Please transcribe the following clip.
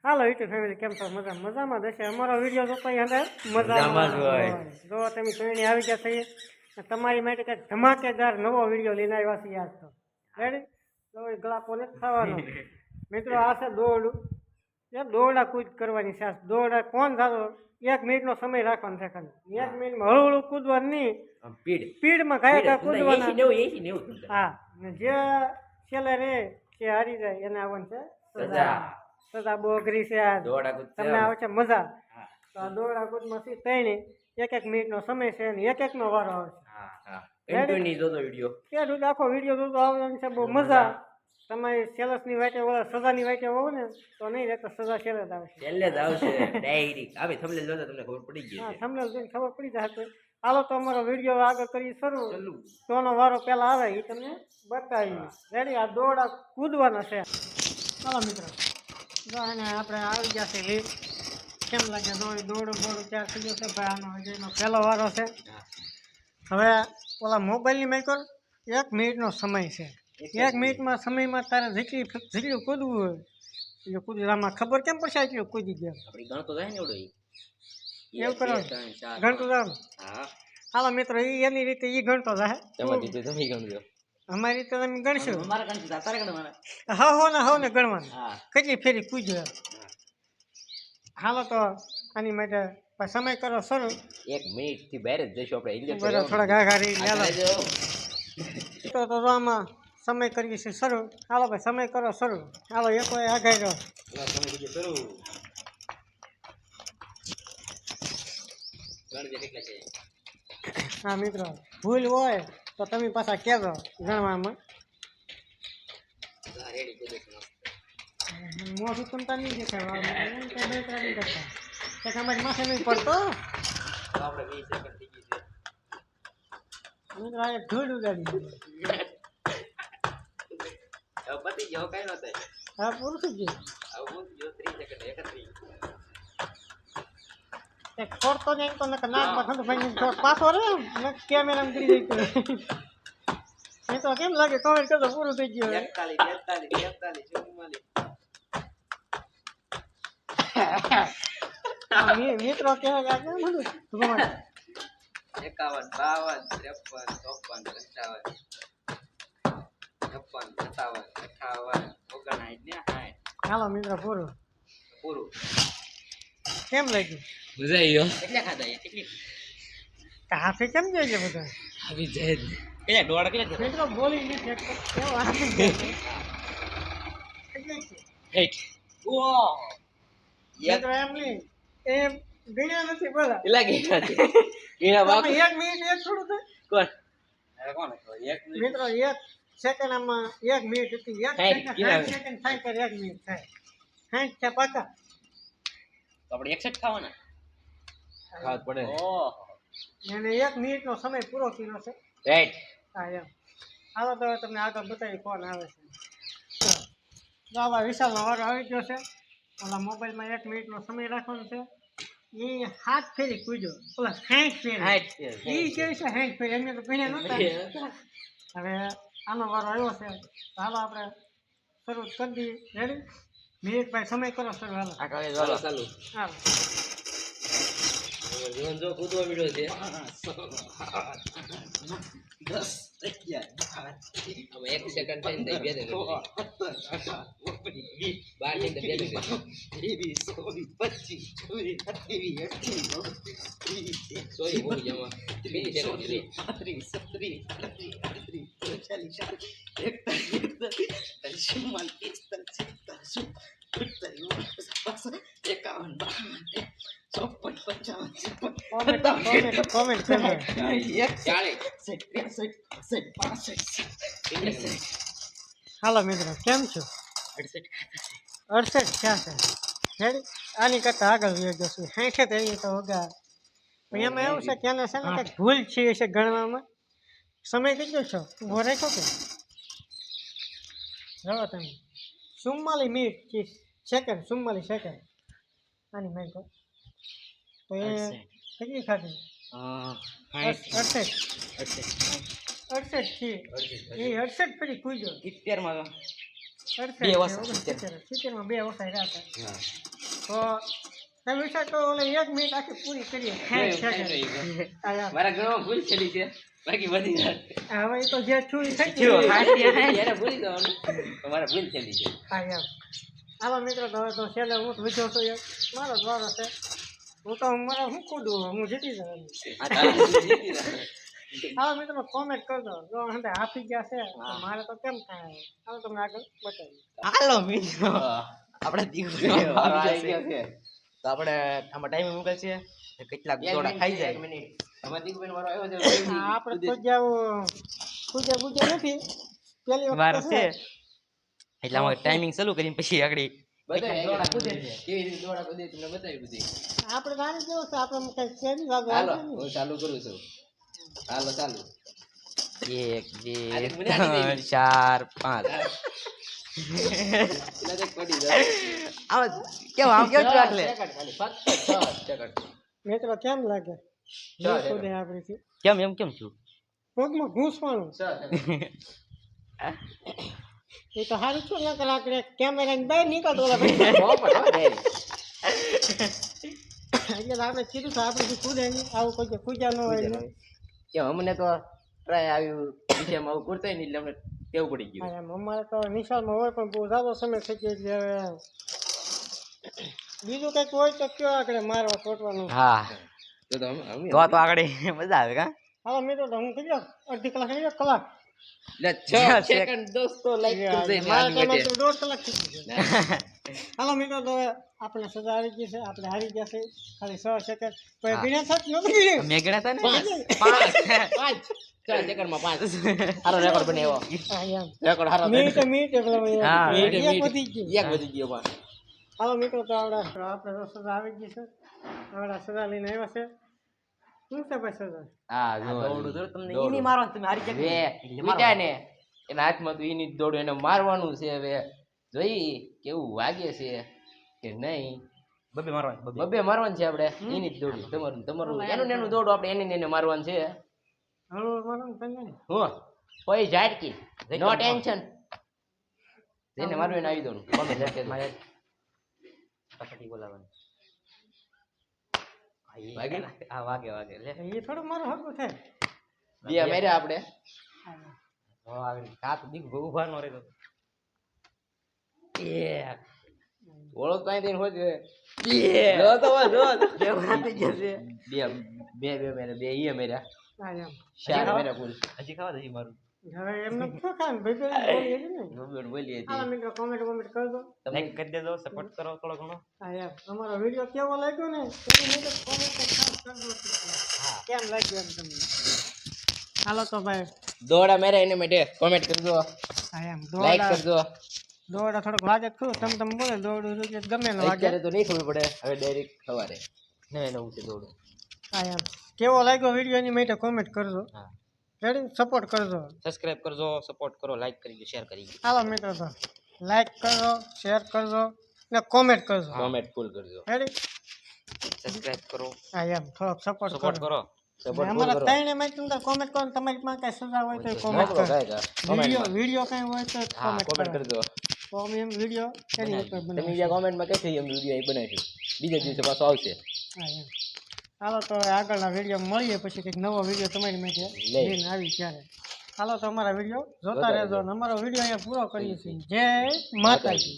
હાલો YouTube family કેમ છો? મજામાં જ હશે. અમારો વિડીયો જોતા અંદર મજામાં જ હોય. જો તમે જોઈને આવી ગયા છીએ તમારી માટે કંઈક ધમાકેદાર નવો વિડીયો લઈને આવ્યા છીએ આજ તો. રેડી? તો એ ગળાપો નથી થવાનો. મિત્રો આ છે દોરડું. એ દોરડા કૂદ કરવાની છે. દોરડા કોણ ધારો 1 મિનિટનો સમય રાખવાનો છે ખાલી. 1 મિનિટમાં હળવું કૂદવાનું નહીં. સ્પીડમાં કાંઈ કૂદવાના. હા, ને જે છેલ્લે રે તે હારી જાય એને આવવાનું છે સજા. બહુ અઘરી છે આ. તમને આવે છે મજા. તો આ દોરડા કૂદમાં થી ત્રણે 1 મિનિટનો સમય છે અને 1 નો વારો આવે છે. આખો વિડીયો જોતો આવવાનું છે. બહુ મજા. તમારી સેલ્સની વાટે ઓલા સજાની વાટે હોવ ને તો નહીં રહેતો. સજા છેલ્લે જ આવશે. ખબર પડી ગઈ. હા, થંબનેલ જોઈને ખબર પડી જશે. હાલો તો અમારો વિડીયો આગળ કરી શરૂ. તોનો વારો પેલા આવે એ તમને બતાવી. રેડી? આ દોરડા કૂદવાના છે. ચાલો મિત્રો, જો એને આપણે આવી ગયા છે લીટ. કેમ લાગે? દોડું ચાર થઈ ગયો છે ભાઈ. આનો વિજયનો પહેલો વારો છે. હવે ઓલા મોબાઈલની મેકર 1 મિનિટનો સમય છે. 1 મિનિટમાં સમયમાં તારે જેટલું કૂદવું હોય એટલે કૂદી. આમાં ખબર કેમ પડશે એટલું કૂદી ગયા? એવું કરો ગણતું જાવ. હાલો મિત્રો, એની રીતે એ ગણતો જાય. અમારી રીતે તમે ગણશો. હવ ને ગણવાનું કેટલી ફેરી કૂદ્યો. હાલો તો આની માટે સમય કરો શરૂ. 1 મિનિટ થી બહાર જ જઈશું આપણે. થોડા ઘાઘારી તો આમાં સમય કરીએ છીએ શરૂ. હાલો ભાઈ, સમય કરો શરૂ. હાલો એક હોય આઘાઈ રહ્યો. હા મિત્રો, ભૂલ હોય તો તમે પાછા કહેજો ગણવામાં. મોઢું તમતા નહીં દેખાય. અમારી માથે નહીં પડતો. મિત્રો આ ધૂળ ઉડાડી. હા, પૂરું થઈ ગયું. છોડતો નહીં તો નાકમાં ઠંડુ ભાઈ પાછો રે કેમેરા કરી દઈ. એ તો કેમ લાગે કમેન્ટ કરતો પૂરું થઈ ગયું. મિત્રો કહેવાય 51, 52, 53, 54, 55, 57, 58, 59. હાલો મિત્રો, પૂરું. કેમ લાગ્યું? મજા આવી ગયો. કેટલા ખાધા? કેટલી હાથે કેમ જાય છે બધા? આવી જાય. કેટલા દોડા કેટલા? મિત્રો બોલી નથી શકતો. કેવો હાથે જાય છે? હેટ. ઓ મિત્રો એમ નહીં, એમ ગણ્યા નથી બોલા. કેટલા ગયા છે? ગણ્યા બાકી 1 મિનિટ એક થોડું થાય. કોણ? મિત્રો 1 સેકન્ડ આમાં 1 મિનિટ હતી. 1 સેકન્ડ થાય તો 1 મિનિટ થાય. 60 છે પાકા. આપણે 61 ખાવાના. ખાવા પડે. ઓહો. એને 1 મિનિટનો સમય પૂરો કર્યો છે. રાઈટ. હા એમ. હાલો તો તમને આગળ બતાવી કોણ આવે છે. તો આવા વિશાલનો વારો આવી ગયો છે. ઓલા મોબાઈલમાં 1 મિનિટનો સમય રાખવાનો છે. એ 7 ફેરી કૂદ્યો. ઓલા 60 ફેરી. એ કેવી છે 60 ફેરી? એમને તો ગણ્યા નહોતા. હવે આનો વારો આવ્યો છે. તો હાલો આપણે શરૂ કરી દઈએ. રેડી? મિનિટ ભાઈ સમય કરો શરૂ. હાલો ચાલુ. હાલો. જો કૂદવા વિડિયો છે. 1 સેકન્ડ થઈને દઈ બે દે. 52 હાલો મિત્રો, કેમ છો? 68 થયા છે. રેડી? આની કરતા આગળ વયો જશું. 60 થઈ તો વગા. પણ એમાં એવું છે કે એને છે ને કંઈક ભૂલ છે ગણવામાં. સમય કેટલો છો? ઉભો રાખ્યો કે? જો તમે 44 મિનિટ સેકન્ડ. 44 સેકન્ડ આની મેં કહો તો એ કેટલી ખાધી? 68 છે. એ 68 ફરી કૂદ્યો. 70 માં 68 બે છે, ઓછા, 69 માં 2 ઓછા રહ્યા હતા. હા. તો તમે વિચાર કરો ઓલે 1 મિનિટ આખી પૂરી કરીએ 60 સેકન્ડ. હા યાર. મારા ઘરમાં ભૂલ થયેલી છે બાકી બધી વાત હવે એ તો જે છું એ થઈ જો, ગયું. એને ભૂલી જવાનું તમારે ભૂલ થયેલી છે હા યાર. હાલો મિત્રો, તો હવે તો છેલ્લે હું જ વિચાર છું યાર, મારો જ વારો છે. હું તો મારા હું કૂદું, હું જીતી જાઉં. હાલો મિત્રો, કોમેન્ટ કરજો જો હંધે આપી ગયા છે તો મારે તો કેમ થાય. હાલો તમને આગળ બતાવીએ. હાલો મિત્રો, આપણે દીકરો વારો આવી આવી ગયો ગયો છે. છે તો આપણે આમાં ટાઈમ મૂકેલ છે કેટલાક એક દોડા મિનિટ ખાઈ છે, જાય. એક મિનિટ અમારા દીકુભાઈનો વારો આવ્યો છે હા, આપણે ખુજ્યા નથી પેલી વાર વખત છે છે. એટલે આમાં ટાઈમિંગ ચાલુ કરીને પછી આગળ બધા દોડા કૂદે છે. કેવી રીતે દોડા કૂદે તમને બતાવી બધી આપણે ગાડી જેવું છે, આપણે કઈ છે નહીં લાગે. હાલો હું ચાલુ કરું છું હાલો ચાલુ 1 2 3 4 5 એટલે તો પડી જાય આમ કેમ આમ કેમ ટ્રેક લે સેકન્ડ ખાલી ફક્ત 6 સેકન્ડ મિત્રો કેમ લાગે? ચાલ, નહીં કૂદે આપણીથી. કેમ એમ કેમ છું પગમાં ઘૂસવાનું 6 સેકન્ડ એ તો સારું છું ને કલાક કેમેરાની બહાર નીકળતો ઓલા ભાઈ. પોપટ હો ડેરી એટલે આપણે કીધું છે આપણીથી કૂદે નહીં, આવું કોઈ કૂદ્યા ન હોય ને. કે અમને તો ટ્રાય આવ્યું વિષયમાં આવું કરતા નહીં એટલે અમને ટેવ પડી ગયું હા, એમ અમારે તો નિશાળમાં હોય પણ બહુ સારો સમય થઈ ગયો એટલે હવે બીજું કંઈક હોય તો કયો આગળ મારવા ખોટવાનું. હા તો અમે તો આગળ મજા આવે કા હાલો મિત્રો, તો હું કહી દઉં અડધી કલાક નહીં, 1 કલાક. એટલે 6 સેકન્ડ દોસ્તો લાઈક કરજો મારા આની ટાઈમે વચ્ચે તો 1.5 કલાક થઈ ગયો. હાલો મિત્રો, તો હવે આપણે સજા આવી ગઈ છે, આપણે હારી ગયા છે ખાલી 6 સેકન્ડ. તો એ ગણ્યા થાત નથી. મેં ગણ્યા હતા ને 5 6 સેકન્ડમાં 5 સારો રેકોર્ડ બનાવ્યો હા, એમ. રેકોર્ડ સારો મિનિટ એટલે હા, એક વધી ગયું. એક વધી ગયો પણ હાલો મિત્રો, તો આપણે તો સજા આવી ગઈ છે. આપણે સજા લઈને આવ્યા છે. શું છે ભાઈ સજા? હા દોડું તો તમને ઈની મારવા તમે હારી વે ગયા બીજા ને એના હાથમાં તો ઈની જ દોડું એને મારવાનું છે હવે જોઈ કેવું વાગે છે કે નહીં બબે મારવા બબે મારવાનું છે આપણે ઈની જ દોડું તમારું એનું ને એનું દોડું આપણે એને મારવાનું છે હળવો મારો ને તને. હું કોઈ ઝાટકી નો ટેન્શન જેને મારવું એને આવી દઉં બબે ઝટકે મારે પકડી બોલાવવાનું વાગે? હા વાગે વાગે લે એ થોડું મારું હકું થાય. બે માર્યા આપણે હો આવી કાત દીક ઉભા નો રે તો એક ઓળખ કાંઈ દઈને હોય બે જો તો બે વરાતી જશે બે મેરે બે ઈ મેર્યા હા, એમ. 4 મેર્યા કુલ હજી ખાવા દઈ મારું હવે એમને શું ખાય ભાઈ પેલા બોલી હતી ને. બબે બોલીએ હાલો મિત્રો, કોમેન્ટ કરજો. લાઈક કરી દેજો સપોર્ટ કરો થોડો ઘણો હા યાર, અમારો વિડીયો કેવો લાગ્યો ને એની કોમેન્ટ ખાસ કરજો. કેમ લાગ્યો એમ તમને? હાલો તો ભાઈ, દોડા મેરે એને માટે કોમેન્ટ કરજો હા એમ લાઈક દોડા કરજો થોડોક વાગે ખરું તમે બોલે દોડું ગમે ને વાગે. અત્યારે તો નહીં ખબર પડે હવે ડાયરેક્ટ સવારે નવે નવું છે દોડો હા એમ કેવો લાગ્યો વિડીયો એની માટે કોમેન્ટ કરજો. હા રેડી, સપોર્ટ કરજો. સબસ્ક્રાઇબ કરજો સપોર્ટ કરો લાઈક કરી શેર કરી હાલો મિત્રો, તો લાઈક કરજો, શેર કરજો ને કોમેન્ટ કરજો. કોમેન્ટ ફૂલ કરજો રેડી? સબસ્ક્રાઇબ કરો હા એમ થોડોક સપોર્ટ સપોર્ટ કરો. કરો સપોર્ટ અમારા કરો ત્રણે માં તમને કોમેન્ટ કરો. તમારી પાસે કઈ સજા હોય તો કોમેન્ટ કરો. વિડીયો કઈ હોય તો હા કોમેન્ટ કોમેન્ટ કરો. કરજો તો અમે એમ વિડીયો એની ઉપર તમે બનાવીશું. બીજા કોમેન્ટમાં કહેશો એમ વિડીયો અહીં બનાવીશું બીજા દિવસે પાછો આવશે હા એમ. હાલો તો હવે આગળના વિડીયો મળીએ પછી કંઈક નવો વિડીયો તમારી માટે લઈને આવી ત્યારે. હાલો તો અમારા વિડીયો જોતા રહેજો અને અમારો વિડીયો અહીંયા પૂરો કરીએ છીએ. જય માતાજી.